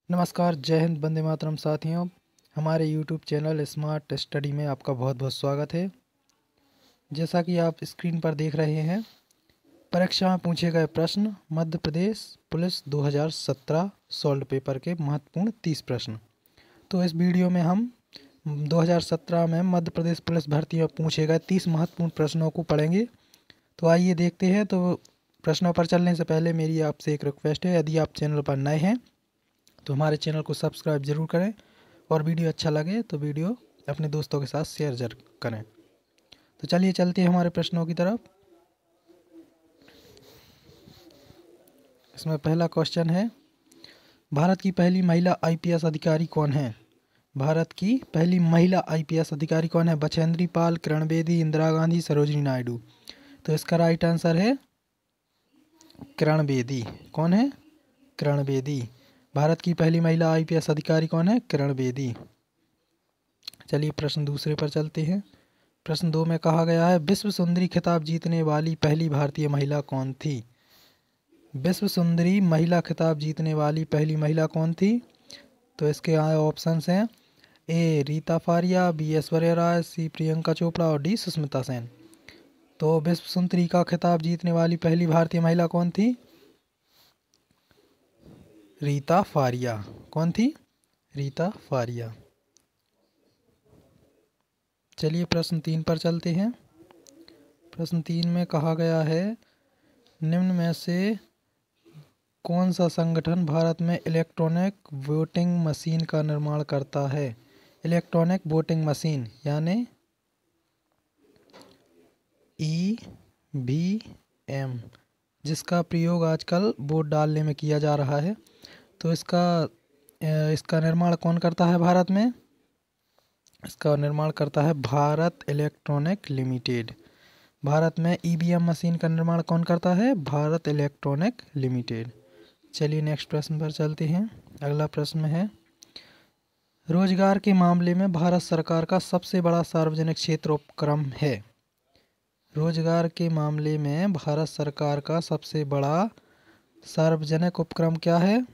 नमस्कार, जय हिंद, वंदे मातरम साथियों। हमारे यूट्यूब चैनल स्मार्ट स्टडी में आपका बहुत बहुत स्वागत है। जैसा कि आप स्क्रीन पर देख रहे हैं, परीक्षा में पूछे गए प्रश्न Madhya Pradesh police 2017 solve paper के महत्वपूर्ण 30 प्रश्न। तो इस वीडियो में हम 2017 में मध्य प्रदेश पुलिस भर्ती में पूछे गए 30 महत्वपूर्ण प्रश्नों को पढ़ेंगे। तो आइए देखते हैं। तो प्रश्नों पर चलने से पहले मेरी आपसे एक रिक्वेस्ट है, यदि आप चैनल पर नए हैं तो हमारे चैनल को सब्सक्राइब जरूर करें और वीडियो अच्छा लगे तो वीडियो अपने दोस्तों के साथ शेयर जरूर करें। तो चलिए चलते हैं हमारे प्रश्नों की तरफ। इसमें पहला क्वेश्चन है, भारत की पहली महिला आईपीएस अधिकारी कौन है? भारत की पहली महिला आईपीएस अधिकारी कौन है? बछेंद्री पाल, किरण बेदी, इंदिरा गांधी, सरोजिनी नायडू। तो इसका राइट आंसर है किरण बेदी। कौन है? किरण बेदी। भारत की पहली महिला आईपीएस अधिकारी कौन है? किरण बेदी। चलिए प्रश्न दूसरे पर चलते हैं। प्रश्न 2 में कहा गया है, विश्व सुंदरी खिताब जीतने वाली पहली भारतीय महिला कौन थी? विश्व सुंदरी महिला खिताब जीतने वाली पहली महिला कौन थी? तो इसके ऑप्शंस हैं, ए रीता फारिया, बी ऐश्वर्या राय, सी प्रियंका चोपड़ा और डी सुष्मिता सेन। तो विश्व सुंदरी का खिताब जीतने वाली पहली भारतीय महिला कौन थी? रीता फारिया। कौन थी? रीता फारिया। चलिए प्रश्न 3 पर चलते हैं। प्रश्न 3 में कहा गया है, निम्न में से कौन सा संगठन भारत में इलेक्ट्रॉनिक वोटिंग मशीन का निर्माण करता है? इलेक्ट्रॉनिक वोटिंग मशीन यानी ईवीएम, जिसका प्रयोग आजकल वोट डालने में किया जा रहा है। तो इसका निर्माण कौन करता है भारत में? इसका निर्माण करता है भारत इलेक्ट्रॉनिक लिमिटेड। भारत में ईवीएम मशीन का निर्माण कौन करता है? Bharat electronic limited. चलिए नेक्स्ट प्रश्न पर चलते हैं। अगला प्रश्न है, रोजगार के मामले में भारत सरकार का सबसे बड़ा सार्वजनिक क्षेत्र उपक्रम है। रोजगार के मामले में भारत सरकार का सबसे बड़ा सार्वजनिक उपक्रम क्या है?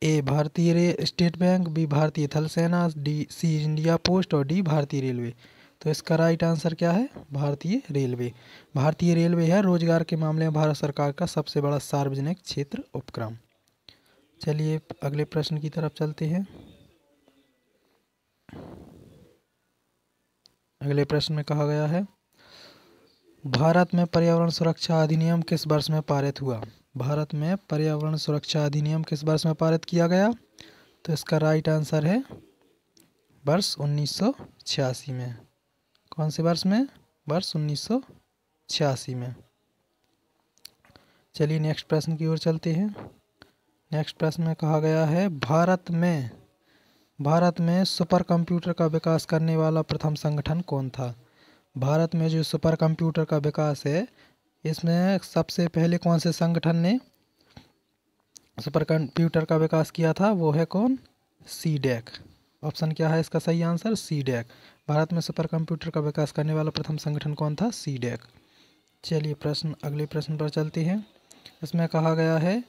ए भारतीय स्टेट बैंक, बी भारतीय थल सेना, सी इंडिया पोस्ट और डी भारतीय रेलवे। तो इसका राइट आंसर क्या है? भारतीय रेलवे। भारतीय रेलवे है रोजगार के मामले में भारत सरकार का सबसे बड़ा सार्वजनिक क्षेत्र उपक्रम। चलिए अगले प्रश्न की तरफ चलते हैं। अगले प्रश्न में कहा गया है, भारत में पर्यावरण सुरक्षा अधिनियम किस वर्ष में पारित हुआ? भारत में पर्यावरण सुरक्षा अधिनियम किस वर्ष में पारित किया गया? तो इसका राइट आंसर है वर्ष 1986 में। कौन से वर्ष में? वर्ष 1986 में। चलिए नेक्स्ट प्रश्न की ओर चलते हैं। नेक्स्ट प्रश्न में कहा गया है, भारत में सुपर कंप्यूटर का विकास करने वाला प्रथम संगठन कौन था? भारत में जो सुपर कंप्यूटर का विकास है, इसमें सबसे पहले कौन से संगठन ने सुपर कंप्यूटर का विकास किया था? वो है कौन? सीडैक। ऑप्शन क्या है इसका सही आंसर? सीडैक। भारत में सुपर कंप्यूटर का विकास करने वाला प्रथम संगठन कौन था? सीडैक। चलिए अगले प्रश्न पर चलते हैं। इसमें कहा गया है,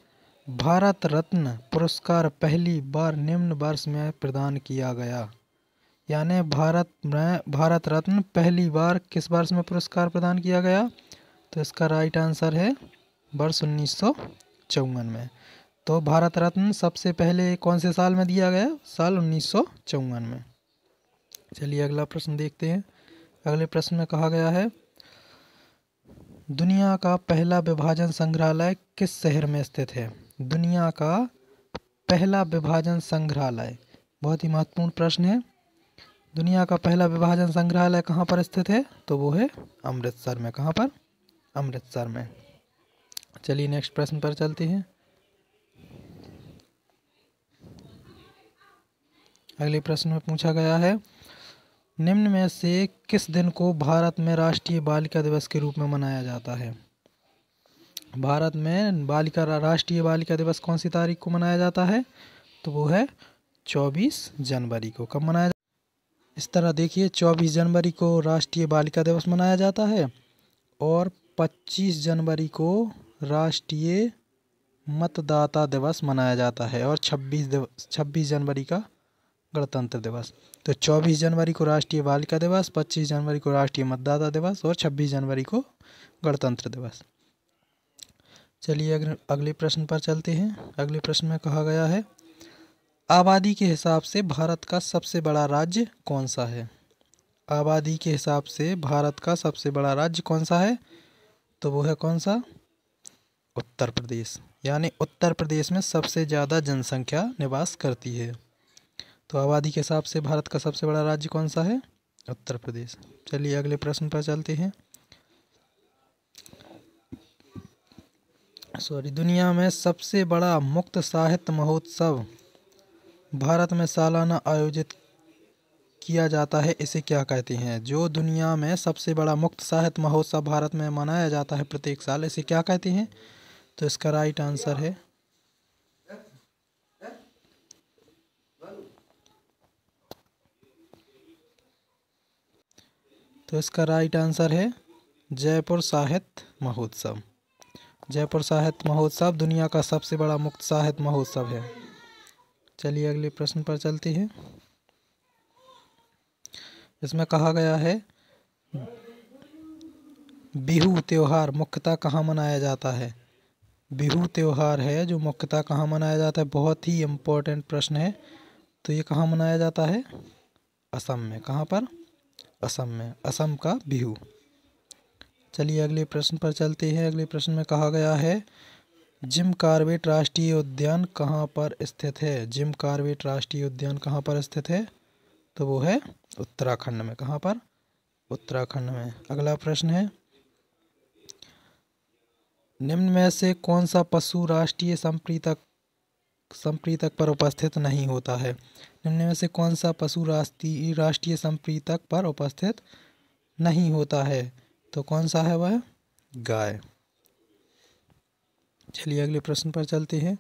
भारत रत्न पुरस्कार पहली बार निम्न वर्ष में प्रदान किया गया। यानी भारत रत्न पहली बार किस वर्ष में पुरस्कार प्रदान किया गया? तो इसका राइट आंसर है वर्ष 1954 में। तो भारत रत्न सबसे पहले कौन से साल में दिया गया? साल 1954 में। चलिए अगला प्रश्न देखते हैं। अगले प्रश्न में कहा गया है, दुनिया का पहला विभाजन संग्रहालय किस शहर में स्थित है? दुनिया का पहला विभाजन संग्रहालय, बहुत ही महत्वपूर्ण प्रश्न है। दुनिया का पहला विभाजन संग्रहालय कहाँ पर स्थित है? तो वो है अमृतसर में। कहाँ पर? अमृतसर में। चलिए नेक्स्ट प्रश्न पर चलते हैं। अगले प्रश्न में पूछा गया है, निम्न में से किस दिन को भारत में राष्ट्रीय बालिका दिवस के रूप में मनाया जाता है? भारत में राष्ट्रीय बालिका दिवस कौन सी तारीख को मनाया जाता है? तो वो है 24 जनवरी को। कब मनाया जाता है? इस तरह देखिए, 24 जनवरी को राष्ट्रीय बालिका दिवस मनाया जाता है और 25 जनवरी को राष्ट्रीय मतदाता दिवस मनाया जाता है और 26 जनवरी का गणतंत्र दिवस। तो 24 जनवरी को राष्ट्रीय बालिका दिवस, 25 जनवरी को राष्ट्रीय मतदाता दिवस और 26 जनवरी को गणतंत्र दिवस। चलिए अगले प्रश्न पर चलते हैं। अगले प्रश्न में कहा गया है, आबादी के हिसाब से भारत का सबसे बड़ा राज्य कौन सा है? आबादी के हिसाब से भारत का सबसे बड़ा राज्य कौन सा है? तो वो है कौन सा? उत्तर प्रदेश। यानी उत्तर प्रदेश में सबसे ज़्यादा जनसंख्या निवास करती है। तो आबादी के हिसाब से भारत का सबसे बड़ा राज्य कौन सा है? उत्तर प्रदेश। चलिए अगले प्रश्न पर चलते हैं। दुनिया में सबसे बड़ा मुक्त साहित्य महोत्सव भारत में सालाना आयोजित किया जाता है, इसे क्या कहते हैं? जो दुनिया में सबसे बड़ा मुक्त साहित्य महोत्सव भारत में मनाया जाता है प्रत्येक साल, इसे क्या कहते हैं? तो इसका राइट आंसर है जयपुर साहित्य महोत्सव। जयपुर साहित्य महोत्सव दुनिया का सबसे बड़ा मुक्त साहित्य महोत्सव है। चलिए अगले प्रश्न पर चलते हैं। इसमें कहा गया है, बिहू त्योहार मुख्यतः कहाँ मनाया जाता है? बिहू त्योहार है जो मुख्यतः कहाँ मनाया जाता है? बहुत ही इम्पोर्टेंट प्रश्न है। तो ये कहाँ मनाया जाता है? असम में। कहाँ पर? असम में। असम का बिहू। चलिए अगले प्रश्न पर चलते हैं। अगले प्रश्न में कहा गया है, जिम कॉर्बेट राष्ट्रीय उद्यान कहाँ पर स्थित है? जिम कॉर्बेट राष्ट्रीय उद्यान कहाँ पर स्थित है? तो वो है उत्तराखंड में। कहाँ पर? उत्तराखंड में। अगला प्रश्न है, निम्न में से कौन सा पशु राष्ट्रीय संप्रीतक पर उपस्थित नहीं होता है? निम्न में से कौन सा पशु राष्ट्रीय संप्रीतक पर उपस्थित नहीं होता है? तो कौन सा है वह? गाय। चलिए अगले प्रश्न पर चलते हैं।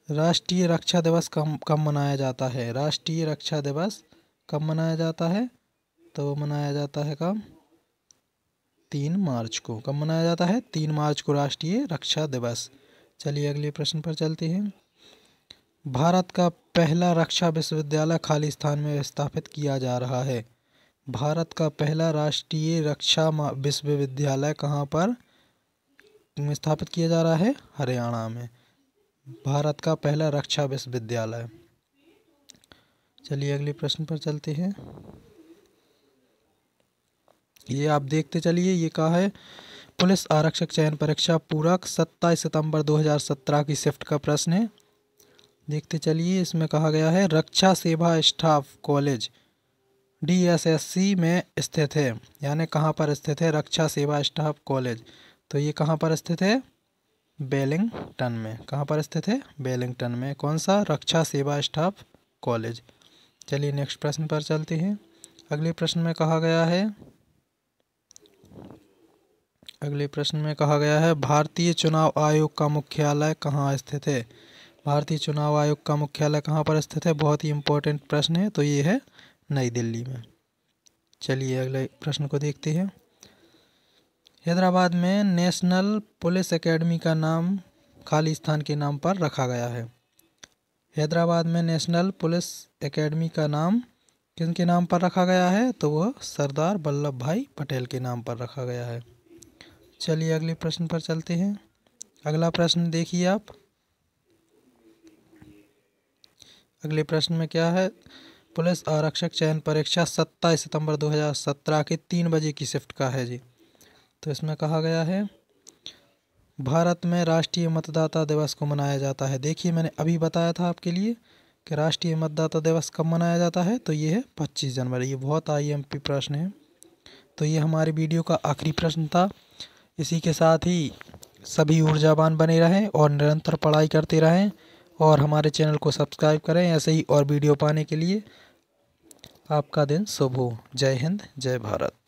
राष्ट्रीय रक्षा दिवस कब मनाया जाता है? राष्ट्रीय रक्षा दिवस कब मनाया जाता है? तो मनाया जाता है कब? 3 मार्च को। कब मनाया जाता है? 3 मार्च को राष्ट्रीय रक्षा दिवस। चलिए अगले प्रश्न पर चलते हैं। भारत का पहला रक्षा विश्वविद्यालय खाली स्थान में स्थापित किया जा रहा है। भारत का पहला राष्ट्रीय रक्षा विश्वविद्यालय कहाँ पर स्थापित किया जा रहा है? हरियाणा में। भारत का पहला रक्षा विश्वविद्यालय। चलिए अगले प्रश्न पर चलते हैं। ये आप देखते चलिए, ये कहा है, पुलिस आरक्षक चयन परीक्षा पूरक 27 सितंबर 2017 की शिफ्ट का प्रश्न है। देखते चलिए, इसमें कहा गया है, रक्षा सेवा स्टाफ कॉलेज DSSC में स्थित है। यानी कहाँ पर स्थित है? रक्षा सेवा स्टाफ कॉलेज। तो ये कहाँ पर स्थित है? वेलिंगटन में। कहाँ पर स्थित है? वेलिंगटन में। कौन सा? रक्षा सेवा स्टाफ कॉलेज। चलिए नेक्स्ट प्रश्न पर चलते हैं। अगले प्रश्न में कहा गया है, भारतीय चुनाव आयोग का मुख्यालय कहाँ स्थित है? भारतीय चुनाव आयोग का मुख्यालय कहाँ पर स्थित है? बहुत ही इम्पोर्टेंट प्रश्न है। तो ये है नई दिल्ली में। चलिए अगले प्रश्न को देखते हैं। हैदराबाद में नेशनल पुलिस एकेडमी का नाम खाली स्थान के नाम पर रखा गया है। हैदराबाद में नेशनल पुलिस एकेडमी का नाम किनके नाम पर रखा गया है? तो वह सरदार वल्लभ भाई पटेल के नाम पर रखा गया है। चलिए अगले प्रश्न पर चलते हैं। अगला प्रश्न देखिए आप। अगले प्रश्न में क्या है? पुलिस आरक्षक चयन परीक्षा 27 सितंबर 2017 के 3 बजे की शिफ्ट का है जी। तो इसमें कहा गया है, भारत में राष्ट्रीय मतदाता दिवस को मनाया जाता है। देखिए मैंने अभी बताया था आपके लिए कि राष्ट्रीय मतदाता दिवस कब मनाया जाता है। तो ये है 25 जनवरी। ये बहुत IMP प्रश्न है। तो ये हमारी वीडियो का आखिरी प्रश्न था। इसी के साथ ही सभी ऊर्जावान बने रहें और निरंतर पढ़ाई करते रहें और हमारे चैनल को सब्सक्राइब करें ऐसे ही और वीडियो पाने के लिए। आपका दिन शुभ हो। जय हिंद, जय भारत।